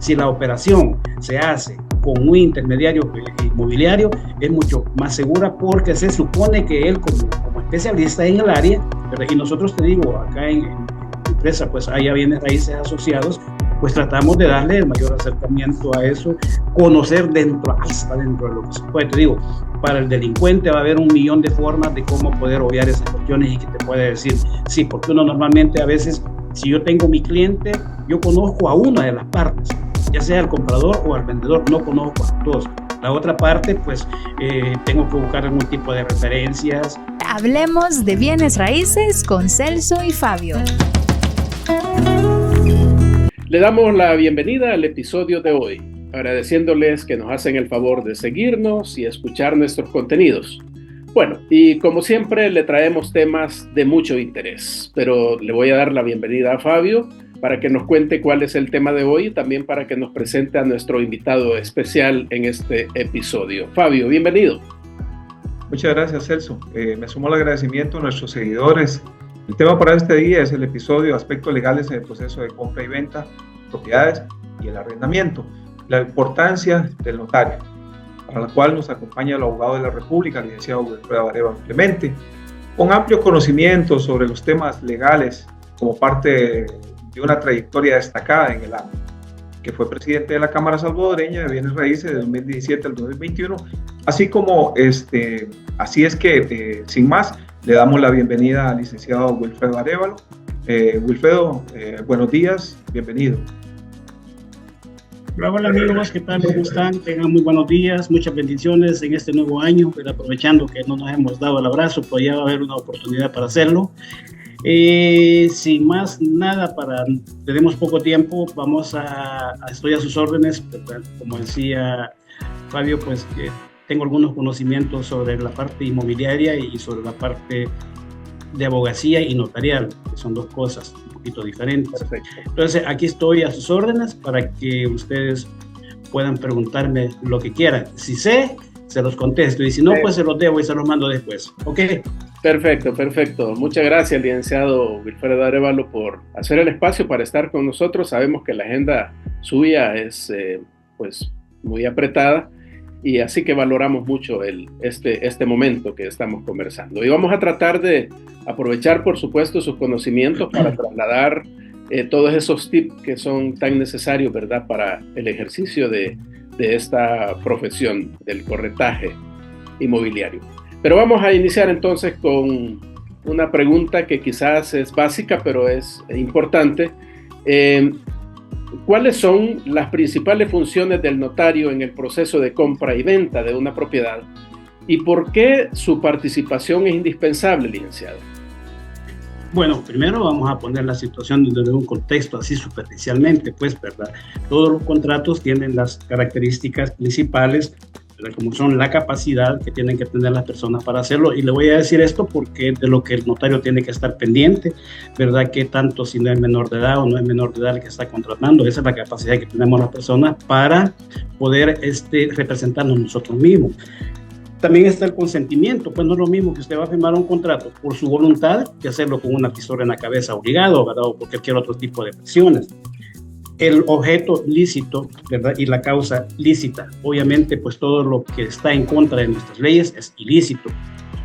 Si la operación se hace con un intermediario inmobiliario, es mucho más segura porque se supone que él como especialista en el área, ¿verdad? Y nosotros, te digo, acá en empresa, pues hay bienes raíces asociados, pues tratamos de darle el mayor acercamiento a eso, conocer hasta dentro de lo que se puede. Te digo, para el delincuente va a haber 1.000.000 de formas de cómo poder obviar esas cuestiones y que te puede decir, sí, porque uno normalmente a veces, si yo tengo mi cliente, yo conozco a una de las partes, ya sea el comprador o al vendedor, no conozco a todos. La otra parte, pues, tengo que buscar algún tipo de referencias. Hablemos de bienes raíces con Celso y Fabio. Le damos la bienvenida al episodio de hoy, agradeciéndoles que nos hacen el favor de seguirnos y escuchar nuestros contenidos. Bueno, y como siempre le traemos temas de mucho interés, pero le voy a dar la bienvenida a Fabio para que nos cuente cuál es el tema de hoy y también para que nos presente a nuestro invitado especial en este episodio. Fabio, bienvenido. Muchas gracias, Celso. Me sumo al agradecimiento a nuestros seguidores. El tema para este día es el episodio Aspectos legales en el proceso de compra y venta, propiedades y el arrendamiento. La importancia del notario, para la cual nos acompaña el abogado de la República, licenciado Wilfredo Arévalo Clemente, con amplio conocimiento sobre los temas legales como parte de una trayectoria destacada en el ámbito, que fue presidente de la Cámara Salvadoreña de Bienes Raíces de 2017 al 2021, así como así es que, sin más, le damos la bienvenida al licenciado Wilfredo Arévalo. Wilfredo, buenos días, bienvenido. Hola amigos, ¿qué tal? ¿Cómo están? Tengan muy buenos días, muchas bendiciones en este nuevo año, pero aprovechando que no nos hemos dado el abrazo, pues ya va a haber una oportunidad para hacerlo. Sin más nada, tenemos poco tiempo, estoy a sus órdenes, como decía Fabio, pues que tengo algunos conocimientos sobre la parte inmobiliaria y sobre la parte de abogacía y notarial, que son dos cosas un poquito diferentes. Perfecto. Entonces, aquí estoy a sus órdenes para que ustedes puedan preguntarme lo que quieran. Si sé, se los contesto, y si no, pues se los debo y se los mando después. ¿Ok? Perfecto. Muchas gracias, licenciado Wilfredo Arévalo, por hacer el espacio para estar con nosotros. Sabemos que la agenda suya es pues muy apretada, y así que valoramos mucho este momento que estamos conversando. Y vamos a tratar de aprovechar, por supuesto, sus conocimientos para trasladar todos esos tips que son tan necesarios, ¿verdad?, para el ejercicio de esta profesión del corretaje inmobiliario. Pero vamos a iniciar entonces con una pregunta que quizás es básica, pero es importante. ¿Cuáles son las principales funciones del notario en el proceso de compra y venta de una propiedad? ¿Y por qué su participación es indispensable, licenciado? Bueno, primero vamos a poner la situación desde un contexto así superficialmente, pues, ¿verdad? Todos los contratos tienen las características principales, ¿verdad?, como son la capacidad que tienen que tener las personas para hacerlo. Y le voy a decir esto porque es de lo que el notario tiene que estar pendiente, ¿verdad? Que tanto si no es menor de edad o no es menor de edad el que está contratando, esa es la capacidad que tenemos las personas para poder representarnos nosotros mismos. También está el consentimiento, pues no es lo mismo que usted va a firmar un contrato por su voluntad que hacerlo con una pistola en la cabeza obligado, ¿verdad?, o por cualquier otro tipo de presiones. El objeto lícito, ¿verdad?, y la causa lícita. Obviamente, pues todo lo que está en contra de nuestras leyes es ilícito.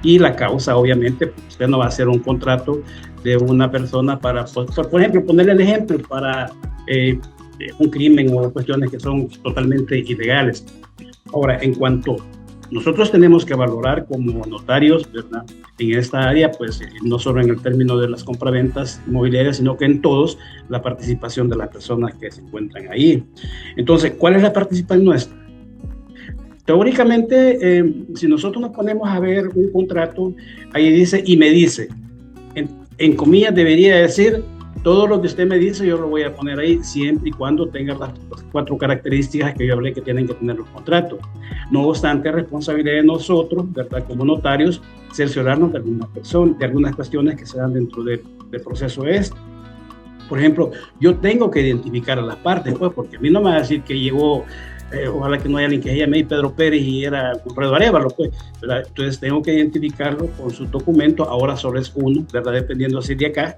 Y la causa, obviamente, pues, usted no va a hacer un contrato de una persona para, por ejemplo, ponerle el ejemplo para un crimen o cuestiones que son totalmente ilegales. Ahora, en cuanto nosotros tenemos que valorar como notarios, ¿verdad?, en esta área, pues no solo en el término de las compraventas inmobiliarias, sino que en todos, la participación de las personas que se encuentran ahí. Entonces, ¿cuál es la participación nuestra? Teóricamente, si nosotros nos ponemos a ver un contrato, ahí dice y me dice, en comillas debería decir, todo lo que usted me dice yo lo voy a poner ahí, siempre y cuando tenga las 4 características que yo hablé que tienen que tener los contratos. No obstante, responsabilidad de nosotros, ¿verdad?, como notarios, cerciorarnos de algunas cuestiones que se dan dentro del proceso este. Por ejemplo, yo tengo que identificar a las partes, pues, porque a mí no me va a decir que llegó, ojalá que no haya alguien que se llame Pedro Pérez y era Wilfredo Arévalo, pues, ¿verdad? Entonces tengo que identificarlo con su documento, ahora solo es uno, ¿verdad?, dependiendo si de acá.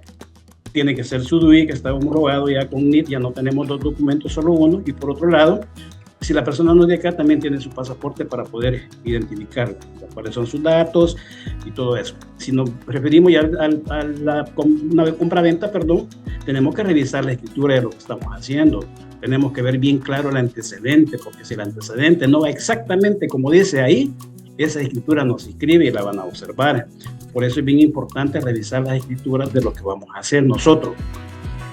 tiene que ser su DUI, que está homologado ya con NIT, ya no tenemos 2 documentos, solo uno. Y por otro lado, si la persona no es de acá, también tiene su pasaporte para poder identificar cuáles son sus datos y todo eso. Si nos referimos ya a la compra-venta, tenemos que revisar la escritura de lo que estamos haciendo. Tenemos que ver bien claro el antecedente, porque si el antecedente no va exactamente como dice ahí, esa escritura no se inscribe y la van a observar. Por eso es bien importante revisar las escrituras de lo que vamos a hacer nosotros.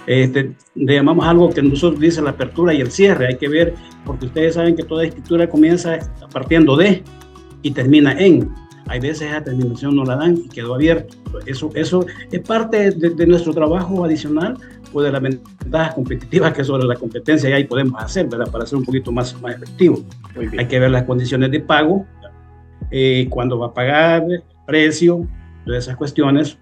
Le llamamos algo que nosotros dice la apertura y el cierre. Hay que ver, porque ustedes saben que toda escritura comienza partiendo de y termina en. Hay veces esa terminación no la dan y quedó abierto. Eso es parte de nuestro trabajo adicional o de las ventajas competitivas que sobre la competencia ya ahí podemos hacer, ¿verdad? Para ser un poquito más efectivo. Hay que ver las condiciones de pago, cuándo va a pagar, precio, todas esas cuestiones.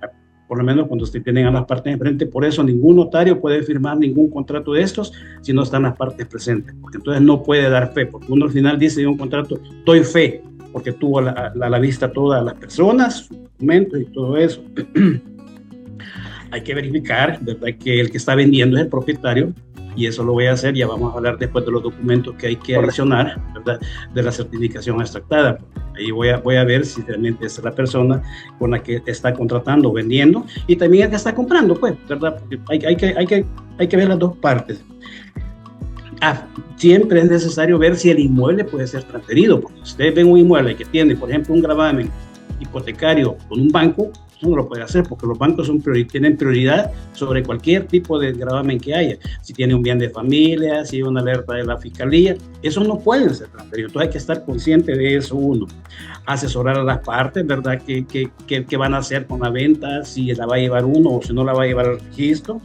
Por lo menos cuando usted tienen a las partes enfrente. Por eso ningún notario puede firmar ningún contrato de estos si no están las partes presentes, porque entonces no puede dar fe, porque uno al final dice en un contrato, doy fe, porque tuvo a la vista todas las personas, sus documentos y todo eso. Hay que verificar, ¿verdad?, que el que está vendiendo es el propietario, y eso lo voy a hacer, ya vamos a hablar después de los documentos que hay que adicionar, ¿verdad?, de la certificación extractada. Ahí voy a ver si realmente es la persona con la que está contratando o vendiendo, y también el que está comprando, pues, ¿verdad? Porque hay que ver las dos partes. Siempre es necesario ver si el inmueble puede ser transferido, porque si ustedes ven un inmueble que tiene, por ejemplo, un gravamen hipotecario con un banco, eso no lo puede hacer, porque los bancos tienen prioridad sobre cualquier tipo de gravamen que haya. Si tiene un bien de familia, si hay una alerta de la fiscalía, eso no pueden ser transferidos. Entonces hay que estar consciente de eso uno. Asesorar a las partes, ¿verdad?, qué van a hacer con la venta, si la va a llevar uno o si no la va a llevar al registro.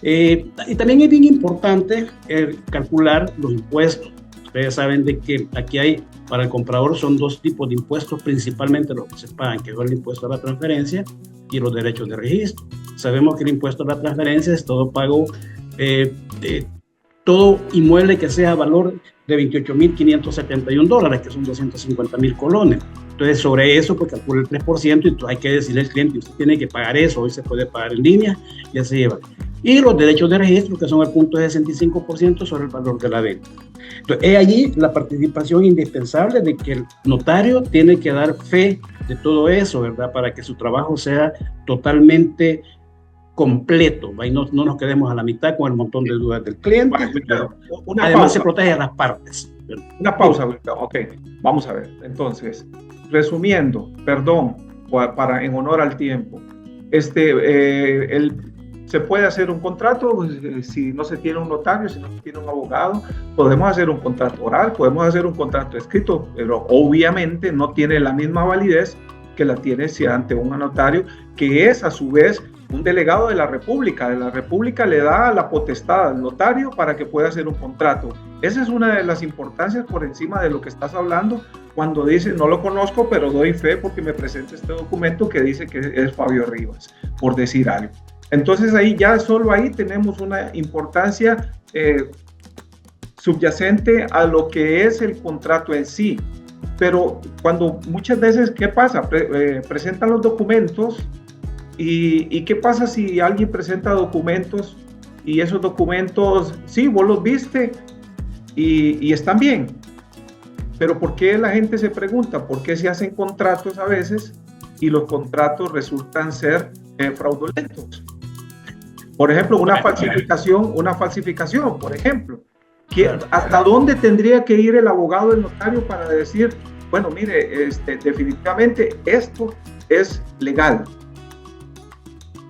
Y también es bien importante calcular los impuestos. Ustedes saben de que aquí hay, para el comprador son 2 tipos de impuestos, principalmente los que se pagan, que es el impuesto a la transferencia y los derechos de registro. Sabemos que el impuesto a la transferencia es todo pago, todo inmueble que sea valor de $28,571, que son 250,000 colones. Entonces, sobre eso, pues calcula el 3%, y entonces hay que decirle al cliente, usted tiene que pagar eso, hoy se puede pagar en línea, ya se lleva. Y los derechos de registro, que son el punto de 65% sobre el valor de la venta. Entonces, es allí la participación indispensable de que el notario tiene que dar fe de todo eso, ¿verdad?, para que su trabajo sea totalmente completo, y no nos quedemos a la mitad con el montón de dudas del cliente. Además, se protege a las partes. Una pausa, ok, vamos a ver. Entonces, resumiendo, perdón, en honor al tiempo, se puede hacer un contrato si no se tiene un notario, si no se tiene un abogado. Podemos hacer un contrato oral, podemos hacer un contrato escrito, pero obviamente no tiene la misma validez que la tiene si ante un notario, que es a su vez un delegado de la República. De la República le da la potestad al notario para que pueda hacer un contrato. Esa es una de las importancias por encima de lo que estás hablando cuando dice, no lo conozco, pero doy fe porque me presenta este documento que dice que es Fabio Rivas, por decir algo. Entonces ahí ya solo ahí tenemos una importancia subyacente a lo que es el contrato en sí. Pero cuando muchas veces, ¿qué pasa? Presentan los documentos y ¿qué pasa si alguien presenta documentos y esos documentos, sí, vos los viste y están bien? Pero ¿por qué la gente se pregunta? ¿Por qué se hacen contratos a veces y los contratos resultan ser fraudulentos? Por ejemplo, una falsificación, por ejemplo. ¿Hasta dónde tendría que ir el abogado del notario para decir, bueno, mire, definitivamente esto es legal?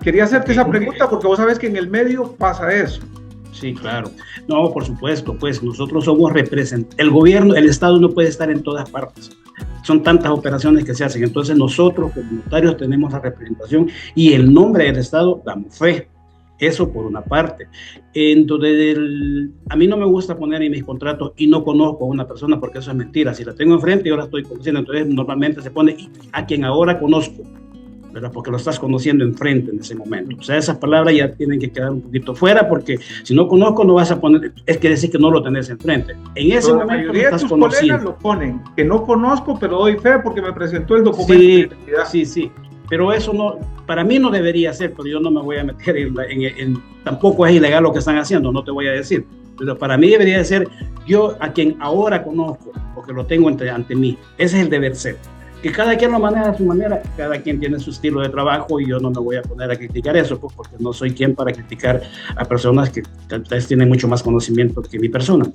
Quería hacerte esa pregunta porque vos sabes que en el medio pasa eso. Sí, claro. No, por supuesto, pues nosotros somos representantes. El gobierno, el Estado no puede estar en todas partes. Son tantas operaciones que se hacen. Entonces nosotros como notarios tenemos la representación y el nombre del Estado damos fe. Eso por una parte. Entonces, a mí no me gusta poner en mis contratos y no conozco a una persona, porque eso es mentira. Si la tengo enfrente, yo la estoy conociendo. Entonces, normalmente se pone a quien ahora conozco, ¿verdad? Porque lo estás conociendo enfrente en ese momento. O sea, esas palabras ya tienen que quedar un poquito fuera, porque si no conozco, no vas a poner, es que decir que no lo tenés enfrente. En ese pero momento lo estás conociendo. Lo ponen, que no conozco, pero doy fe porque me presentó el documento. Sí. Pero eso no, para mí no debería ser, pero yo no me voy a meter tampoco es ilegal lo que están haciendo, no te voy a decir. Pero para mí debería de ser yo a quien ahora conozco, porque lo tengo ante mí. Ese es el deber ser. Que cada quien lo maneja a su manera, cada quien tiene su estilo de trabajo y yo no me voy a poner a criticar eso, pues, porque no soy quien para criticar a personas que tal vez tienen mucho más conocimiento que mi persona.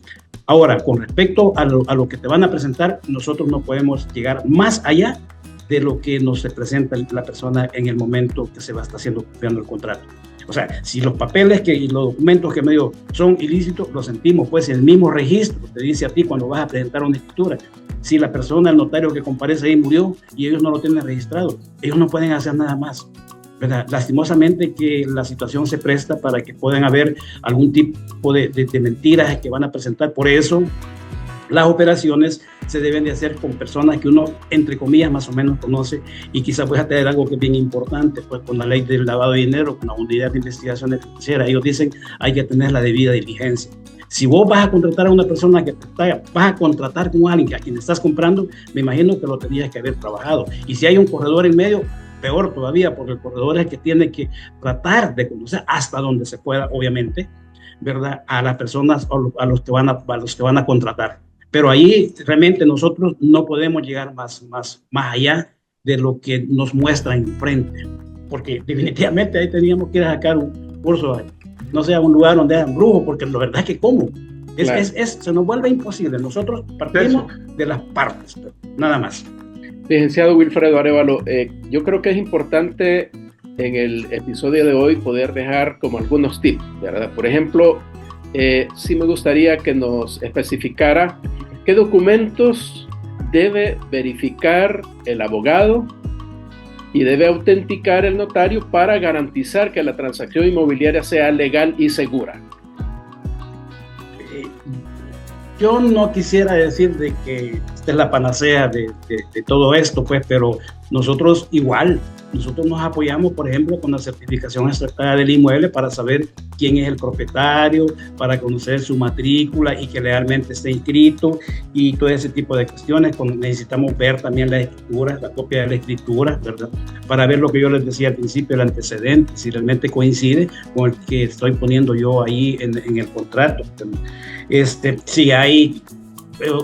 Ahora, con respecto a lo que te van a presentar, nosotros no podemos llegar más allá de lo que nos representa la persona en el momento que se va a estar haciendo el contrato. O sea, si los papeles y los documentos que me dio son ilícitos, lo sentimos, pues el mismo registro te dice a ti cuando vas a presentar una escritura. Si la persona, el notario que comparece ahí murió y ellos no lo tienen registrado, ellos no pueden hacer nada más, ¿verdad? Lastimosamente que la situación se presta para que puedan haber algún tipo de mentiras que van a presentar. Por eso las operaciones se deben de hacer con personas que uno, entre comillas, más o menos conoce, y quizás voy a tener algo que es bien importante, pues con la ley del lavado de dinero, con la unidad de investigación financiera, ellos dicen hay que tener la debida diligencia. Si vos vas a contratar a una persona vas a contratar con alguien a quien estás comprando, me imagino que lo tenías que haber trabajado. Y si hay un corredor en medio, peor todavía, porque el corredor es el que tiene que tratar de conocer hasta donde se pueda, obviamente, ¿verdad? A las personas o a los que van a contratar. Pero ahí realmente nosotros no podemos llegar más allá de lo que nos muestra enfrente, porque definitivamente ahí teníamos que ir a sacar un curso, no sé, a un lugar donde hayan brujos, porque la verdad es que ¿cómo? Claro. Se nos vuelve imposible. Nosotros partimos de las partes, nada más. Licenciado Wilfredo Arévalo, yo creo que es importante en el episodio de hoy poder dejar como algunos tips, ¿verdad? Por ejemplo, sí me gustaría que nos especificara qué documentos debe verificar el abogado y debe autenticar el notario para garantizar que la transacción inmobiliaria sea legal y segura. Yo no quisiera decir de que esta es la panacea de todo esto, pues, pero nosotros nos apoyamos, por ejemplo, con la certificación extractada del inmueble para saber quién es el propietario, para conocer su matrícula y que realmente esté inscrito y todo ese tipo de cuestiones. Necesitamos ver también la escritura, la copia de la escritura, ¿verdad? Para ver lo que yo les decía al principio, el antecedente, si realmente coincide con el que estoy poniendo yo ahí en el contrato. Si hay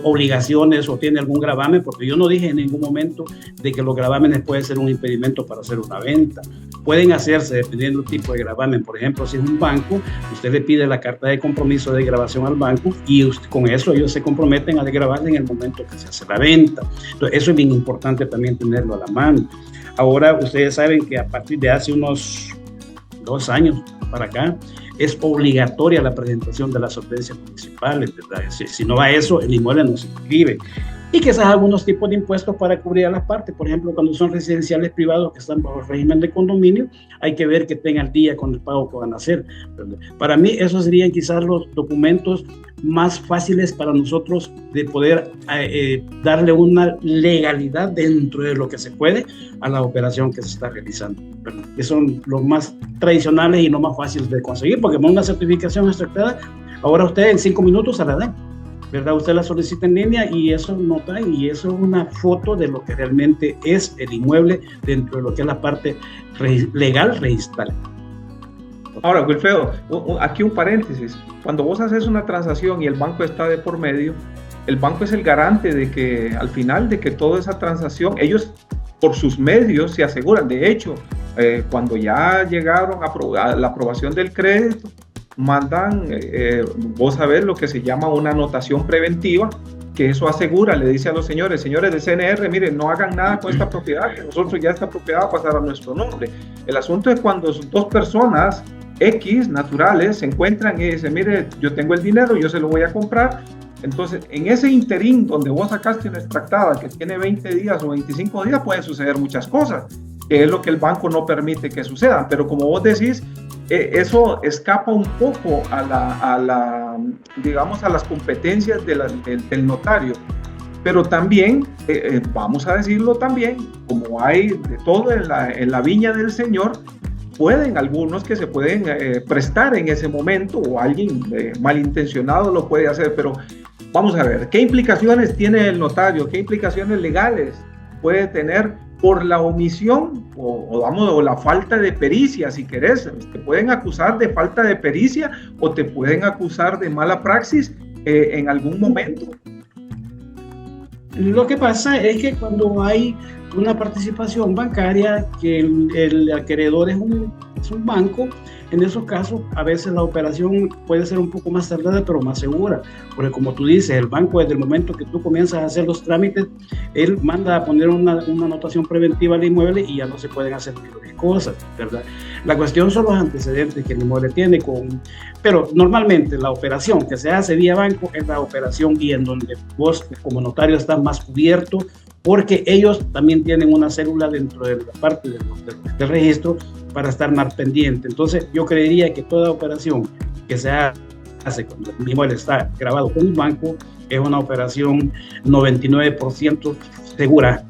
obligaciones o tiene algún gravamen, porque yo no dije en ningún momento de que los gravámenes pueden ser un impedimento para hacer una venta. Pueden hacerse dependiendo del tipo de gravamen. Por ejemplo, si es un banco, usted le pide la carta de compromiso de grabación al banco y con eso ellos se comprometen a desgravarle en el momento que se hace la venta. Entonces, eso es bien importante también tenerlo a la mano. Ahora, ustedes saben que a partir de hace unos 2 años para acá, es obligatoria la presentación de las solvencias municipales, ¿verdad? Si no va eso, el inmueble no se inscribe. Y quizás algunos tipos de impuestos para cubrir a las partes, por ejemplo, cuando son residenciales privados que están bajo el régimen de condominio, hay que ver que estén al día con el pago que van a hacer, ¿verdad? Para mí, esos serían quizás los documentos más fáciles para nosotros de poder darle una legalidad dentro de lo que se puede a la operación que se está realizando, ¿verdad? Que son los más tradicionales y los más fáciles de conseguir, porque con una certificación extractada, ahora usted en 5 minutos se la dan, ¿verdad? Usted la solicita en línea y eso nota, y eso es una foto de lo que realmente es el inmueble dentro de lo que es la parte legal registral. Ahora, Wilfredo, aquí un paréntesis. Cuando vos haces una transacción y el banco está de por medio, el banco es el garante de que al final de que toda esa transacción, ellos por sus medios se aseguran. De hecho, cuando ya llegaron a la aprobación del crédito, mandan, vos sabés lo que se llama una anotación preventiva, que eso asegura, le dice a los señores del CNR, miren, no hagan nada con esta propiedad, que nosotros ya esta propiedad va a pasar a nuestro nombre. El asunto es cuando 2 personas X naturales se encuentran y dicen, mire, yo tengo el dinero, yo se lo voy a comprar. Entonces, en ese interín donde vos sacaste una extractada que tiene 20 días o 25 días, pueden suceder muchas cosas, que es lo que el banco no permite que sucedan. Pero como vos decís, eso escapa un poco digamos, a las competencias del notario. Pero también, vamos a decirlo también, como hay de todo en la viña del Señor, pueden algunos que se pueden prestar en ese momento, o alguien malintencionado lo puede hacer, pero vamos a ver, ¿qué implicaciones tiene el notario? ¿Qué implicaciones legales puede tener por la omisión o la falta de pericia, si querés. Te pueden acusar de falta de pericia o te pueden acusar de mala praxis en algún momento. Lo que pasa es que cuando hay una participación bancaria, que el acreedor es un banco, en esos casos a veces la operación puede ser un poco más tardada pero más segura, porque como tú dices, el banco desde el momento que tú comienzas a hacer los trámites, él manda a poner una anotación preventiva al inmueble y ya no se pueden hacer mayores cosas, ¿verdad? La cuestión son los antecedentes que el inmueble tiene pero normalmente la operación que se hace vía banco es la operación y en donde vos como notario estás más cubierto, porque ellos también tienen una célula dentro de la parte del registro para estar más pendiente. Entonces yo creería que toda operación que se hace cuando el inmueble está grabado con un banco es una operación 99% segura,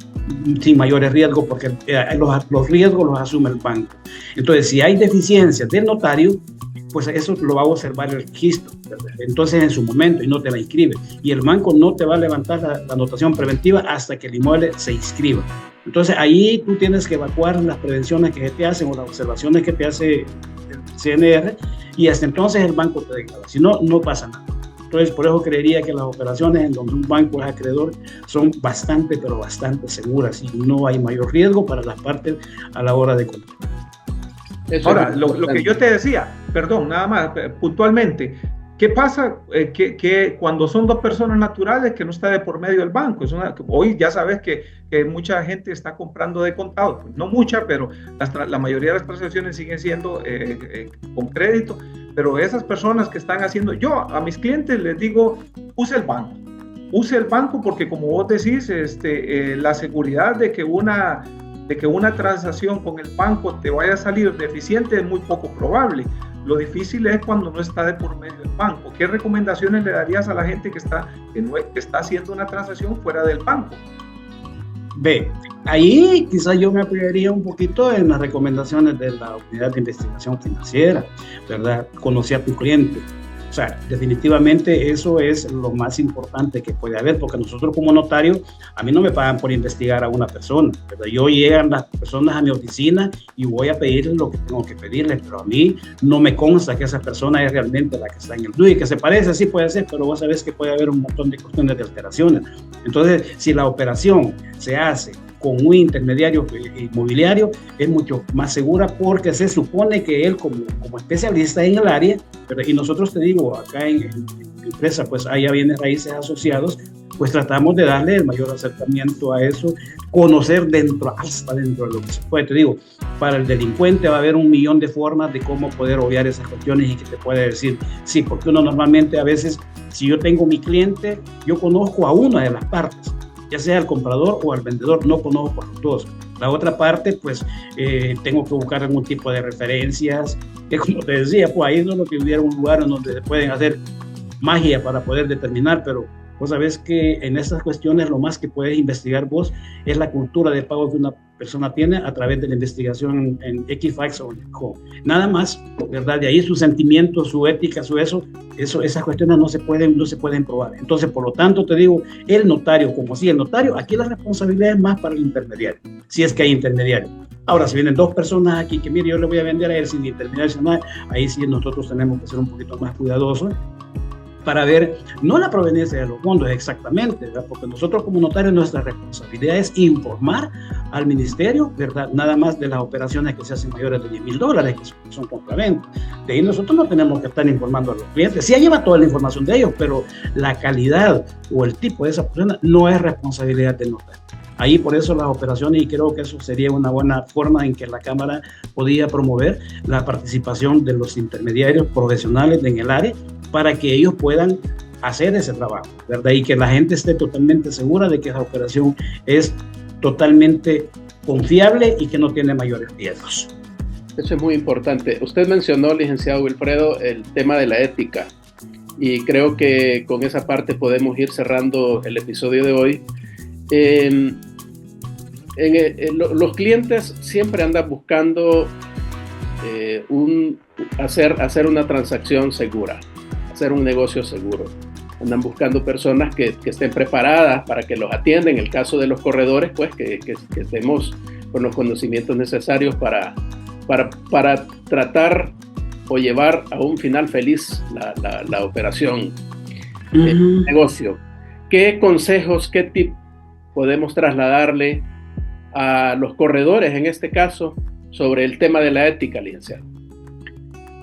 sin mayores riesgos, porque los riesgos los asume el banco. Entonces si hay deficiencias del notario, pues eso lo va a observar el registro, ¿verdad? Entonces en su momento, y no te la inscribe, y el banco no te va a levantar la anotación preventiva hasta que el inmueble se inscriba. Entonces ahí tú tienes que evacuar las prevenciones que te hacen o las observaciones que te hace el CNR, y hasta entonces el banco te declara, si no, no pasa nada. Entonces por eso creería que las operaciones en donde un banco es acreedor son bastante, pero bastante seguras y no hay mayor riesgo para las partes a la hora de comprar. Ahora, lo que yo te decía, perdón, nada más, puntualmente, ¿qué pasa que cuando son dos personas naturales que no está de por medio del banco? Hoy ya sabes que mucha gente está comprando de contado, pues no mucha, pero la mayoría de las transacciones siguen siendo con crédito, pero esas personas que están haciendo, yo a mis clientes les digo, use el banco porque como vos decís, la seguridad de que una transacción con el banco te vaya a salir deficiente es muy poco probable. Lo difícil es cuando no está de por medio del banco. ¿Qué recomendaciones le darías a la gente que está haciendo una transacción fuera del banco? Ahí quizás yo me apoyaría un poquito en las recomendaciones de la Unidad de Investigación Financiera, ¿verdad? Conocer a tu cliente. O sea, definitivamente eso es lo más importante que puede haber, porque nosotros como notario, a mí no me pagan por investigar a una persona, ¿verdad? Llegan las personas a mi oficina y voy a pedirles lo que tengo que pedirles, pero a mí no me consta que esa persona es realmente la que está en el DUI, que se parece, sí puede ser, pero vos sabés que puede haber un montón de cuestiones de alteraciones. Entonces, si la operación se hace con un intermediario inmobiliario, es mucho más segura porque se supone que él como especialista en el área, y nosotros te digo, acá en empresa, pues hay bienes raíces asociados, pues tratamos de darle el mayor acercamiento a eso, conocer hasta dentro de lo que se puede. Te digo, para el delincuente va a haber 1.000.000 de formas de cómo poder obviar esas cuestiones y que te puede decir, sí, porque uno normalmente a veces, si yo tengo mi cliente, yo conozco a una de las partes, ya sea al comprador o al vendedor, no conozco a los dos. La otra parte, pues, tengo que buscar algún tipo de referencias, que como te decía, pues ahí no es lo que hubiera un lugar en donde se pueden hacer magia para poder determinar, pero vos sabés que en estas cuestiones lo más que puedes investigar vos es la cultura de pago que una persona tiene a través de la investigación en Equifax o en ECO. Nada más, ¿verdad? De ahí sus sentimientos, su ética, esas cuestiones no se pueden probar. Entonces, por lo tanto, te digo, el notario, aquí la responsabilidad es más para el intermediario, si es que hay intermediario. Ahora, si vienen dos personas aquí que, mire, yo le voy a vender a él sin intermediario, ahí sí nosotros tenemos que ser un poquito más cuidadosos para ver, no la proveniencia de los fondos exactamente, ¿verdad? Porque nosotros como notarios nuestra responsabilidad es informar al ministerio, ¿verdad? Nada más de las operaciones que se hacen mayores de $10,000, que son compraventa. De ahí nosotros no tenemos que estar informando a los clientes. Sí, lleva toda la información de ellos, pero la calidad o el tipo de esa persona no es responsabilidad del notario. Ahí por eso las operaciones, y creo que eso sería una buena forma en que la Cámara podía promover la participación de los intermediarios profesionales en el área para que ellos puedan hacer ese trabajo, ¿verdad? Y que la gente esté totalmente segura de que esa operación es totalmente confiable y que no tiene mayores riesgos. Eso es muy importante. Usted mencionó, licenciado Wilfredo, el tema de la ética, y creo que con esa parte podemos ir cerrando el episodio de hoy. Los clientes siempre andan buscando hacer una transacción segura, hacer un negocio seguro. andan buscando personas que estén preparadas para que los atiendan. En el caso de los corredores, pues que estemos con los conocimientos necesarios para tratar o llevar a un final feliz la operación, el negocio. ¿Qué consejos, qué tip podemos trasladarle a los corredores en este caso sobre el tema de la ética, licenciado?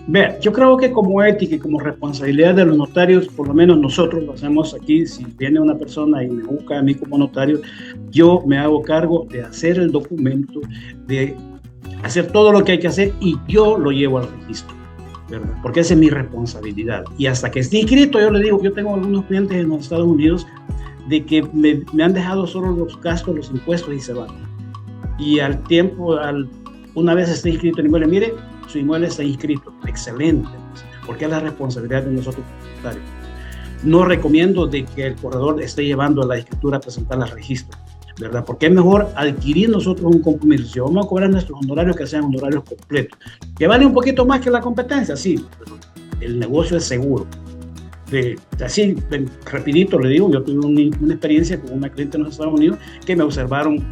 Vea, yo creo que como ética y como responsabilidad de los notarios, por lo menos nosotros lo hacemos aquí. Si viene una persona y me busca a mí como notario, yo me hago cargo de hacer el documento, de hacer todo lo que hay que hacer, y yo lo llevo al registro, ¿verdad? Porque esa es mi responsabilidad. Y hasta que esté inscrito, yo le digo, yo tengo algunos clientes en los Estados Unidos de que me han dejado solo los gastos, los impuestos, y se van. Y al tiempo, una vez esté inscrito el inmueble, mire, su inmueble está inscrito. Excelente, porque es la responsabilidad de nosotros. No recomiendo de que el corredor esté llevando la escritura a presentarla al registro, ¿verdad? Porque es mejor adquirir nosotros un compromiso. Si vamos a cobrar nuestros honorarios, que sean honorarios completos, que vale un poquito más que la competencia, sí, pero el negocio es seguro. Así, rapidito le digo, yo tuve una experiencia con una cliente en los Estados Unidos que me observaron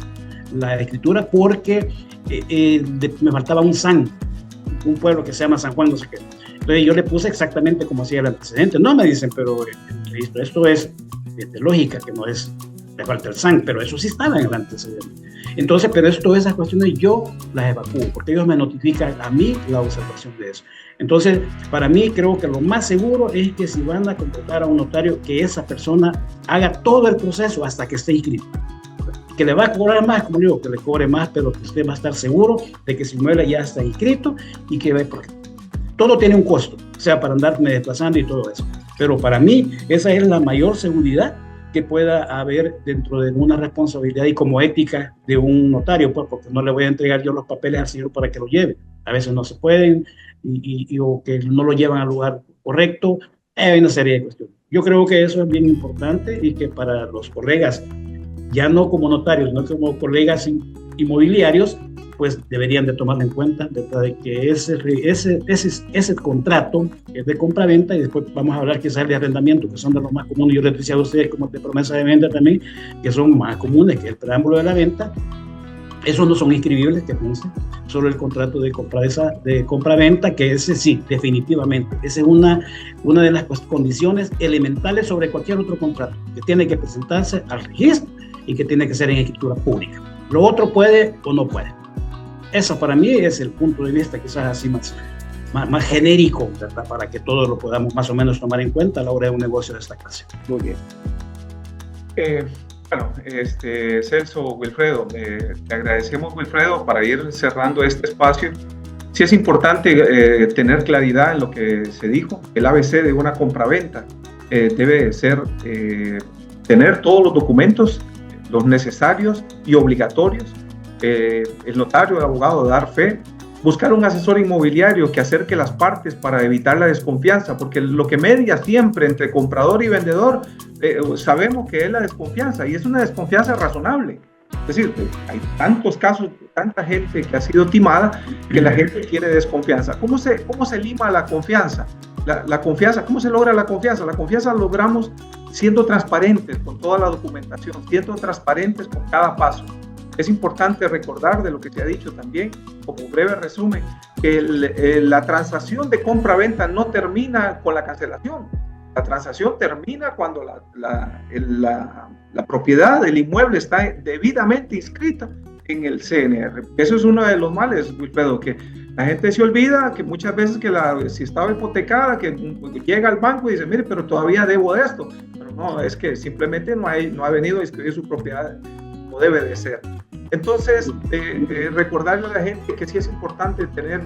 la escritura porque me faltaba un SAN, un pueblo que se llama San Juan, no sé qué. Entonces yo le puse exactamente como hacía el antecedente. No me dicen, pero el registro, esto es de lógica, que no es, le falta el SAN, pero eso sí estaba en el antecedente. Entonces, pero todas esas cuestiones yo las evacúo, porque ellos me notifican a mí la observación de eso. Entonces, para mí creo que lo más seguro es que si van a contratar a un notario, que esa persona haga todo el proceso hasta que esté inscrito. Que le va a cobrar más, como digo, que le cobre más, pero que usted va a estar seguro de que su inmueble ya está inscrito y que porque todo tiene un costo, o sea, para andarme desplazando y todo eso. Pero para mí, esa es la mayor seguridad que pueda haber dentro de una responsabilidad y como ética de un notario, pues, porque no le voy a entregar yo los papeles al señor para que los lleve. A veces no se pueden o que no lo llevan al lugar correcto. Hay una serie de cuestiones. Yo creo que eso es bien importante y que para los colegas, ya no como notarios, sino como colegas inmobiliarios, pues deberían de tomarlo en cuenta, ¿verdad? De que ese contrato es de compra-venta, y después vamos a hablar quizás de arrendamiento, que son de los más comunes. Yo les decía a ustedes como de promesa de venta también, que son más comunes que el preámbulo de la venta. Esos no son inscribibles, que piensen, solo el contrato de compra-venta, que ese sí, definitivamente, esa es una de las condiciones elementales sobre cualquier otro contrato, que tiene que presentarse al registro y que tiene que ser en escritura pública. Lo otro puede o no puede. Eso para mí es el punto de vista quizás así más genérico, ¿verdad? Para que todos lo podamos más o menos tomar en cuenta a la hora de un negocio de esta clase. Muy bien. Celso, Wilfredo, te agradecemos, Wilfredo, para ir cerrando este espacio. Sí es importante tener claridad en lo que se dijo. El ABC de una compraventa debe ser tener todos los documentos, los necesarios y obligatorios, el notario, el abogado, dar fe, buscar un asesor inmobiliario que acerque las partes para evitar la desconfianza, porque lo que media siempre entre comprador y vendedor, sabemos que es la desconfianza, y es una desconfianza razonable. Es decir, hay tantos casos, tanta gente que ha sido timada, que la gente quiere desconfianza. ¿Cómo se lima la confianza? La confianza, ¿cómo se logra la confianza? La confianza la logramos siendo transparentes con toda la documentación, siendo transparentes con cada paso. Es importante recordar de lo que se ha dicho también, como breve resumen, que la transacción de compra-venta no termina con la cancelación. La transacción termina cuando la propiedad del inmueble está debidamente inscrita en el CNR. Eso es uno de los males, Wilfredo, que la gente se olvida que muchas veces que si estaba hipotecada, que llega al banco y dice, mire, pero todavía debo de esto. Pero no, es que simplemente no ha venido a inscribir su propiedad como debe de ser. Entonces, recordarle a la gente que sí es importante tener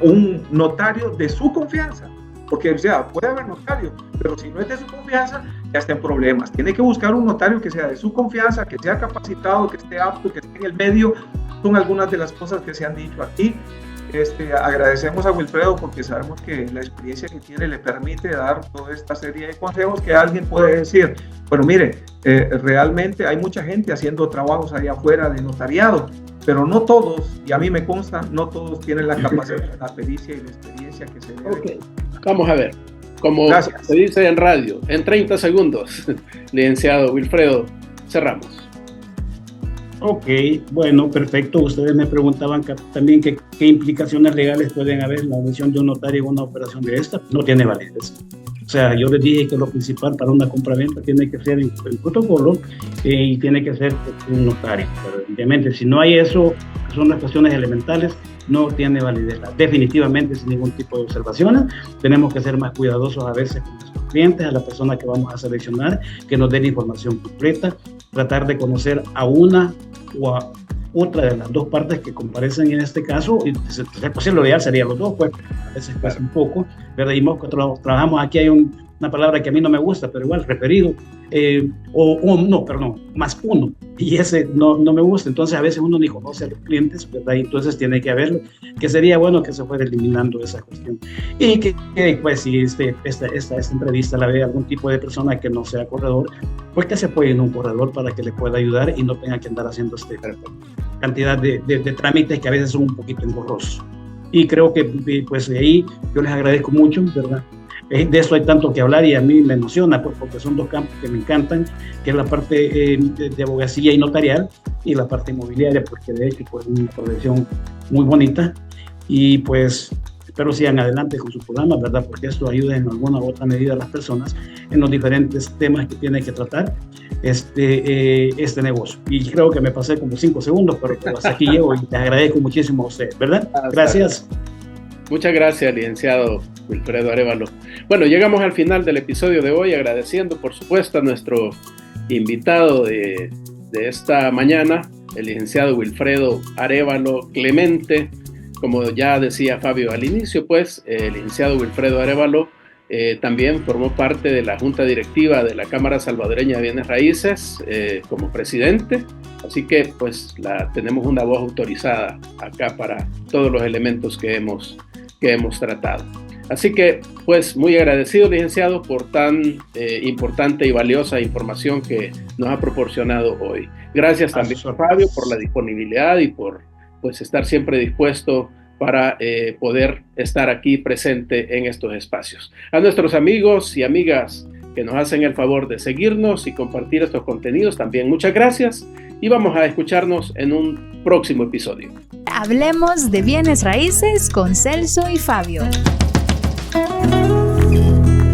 un notario de su confianza, porque o sea, puede haber notario, pero si no es de su confianza, ya está en problemas. Tiene que buscar un notario que sea de su confianza, que sea capacitado, que esté apto, que esté en el medio. Son algunas de las cosas que se han dicho aquí. Agradecemos a Wilfredo porque sabemos que la experiencia que tiene le permite dar toda esta serie de consejos que alguien puede decir, bueno, mire, realmente hay mucha gente haciendo trabajos allá afuera de notariado, pero no todos, y a mí me consta, no todos tienen la capacidad, la pericia y la experiencia que se debe. Okay. Vamos a ver. como se dice en radio, en 30 segundos, licenciado Wilfredo, cerramos. Ok, bueno, perfecto. Ustedes me preguntaban también qué implicaciones legales pueden haber en la omisión de un notario en una operación de esta. No tiene validez. O sea, yo les dije que lo principal para una compraventa tiene que ser el protocolo y tiene que ser un notario. Pero evidentemente, si no hay eso, que son las cuestiones elementales, no tiene validez. Definitivamente, sin ningún tipo de observaciones, tenemos que ser más cuidadosos a veces con nuestros clientes, a la persona que vamos a seleccionar, que nos dé la información completa, tratar de conocer a una o a otra de las dos partes que comparecen en este caso, y si es posible, lo ideal sería los dos, pues a veces pasa un poco, ¿verdad? Y trabajamos aquí, hay una palabra que a mí no me gusta, pero igual, referido, más uno, y ese no me gusta, entonces a veces uno ni conoce a los clientes, ¿verdad? Y entonces tiene que haberlo, que sería bueno que se fuera eliminando esa cuestión, y que pues si esta entrevista la ve algún tipo de persona que no sea corredor, pues que se apoye en un corredor para que le pueda ayudar y no tenga que andar haciendo cantidad de trámites que a veces son un poquito engorrosos. Y creo que pues de ahí yo les agradezco mucho, ¿verdad? De eso hay tanto que hablar y a mí me emociona, pues, porque son dos campos que me encantan, que es la parte de abogacía y notarial y la parte inmobiliaria, porque de hecho pues, es una profesión muy bonita y pues espero sigan adelante con su programa, ¿verdad? Porque esto ayuda en alguna u otra medida a las personas en los diferentes temas que tiene que tratar este negocio. Y creo que me pasé como 5 segundos, pero hasta aquí llego y les agradezco muchísimo a ustedes, ¿verdad? Gracias. Muchas gracias, licenciado Wilfredo Arévalo. Bueno, llegamos al final del episodio de hoy, agradeciendo por supuesto a nuestro invitado de esta mañana, el licenciado Wilfredo Arévalo Clemente. Como ya decía Fabio al inicio, pues el licenciado Wilfredo Arévalo también formó parte de la Junta Directiva de la Cámara Salvadoreña de Bienes Raíces como presidente, así que pues tenemos una voz autorizada acá para todos los elementos que hemos tratado. Así que pues muy agradecido, licenciado, por tan importante y valiosa información que nos ha proporcionado hoy. Gracias también a Fabio por la disponibilidad y por pues estar siempre dispuesto para poder estar aquí presente en estos espacios. A nuestros amigos y amigas que nos hacen el favor de seguirnos y compartir estos contenidos, también muchas gracias y vamos a escucharnos en un próximo episodio. Hablemos de bienes raíces con Celso y Fabio.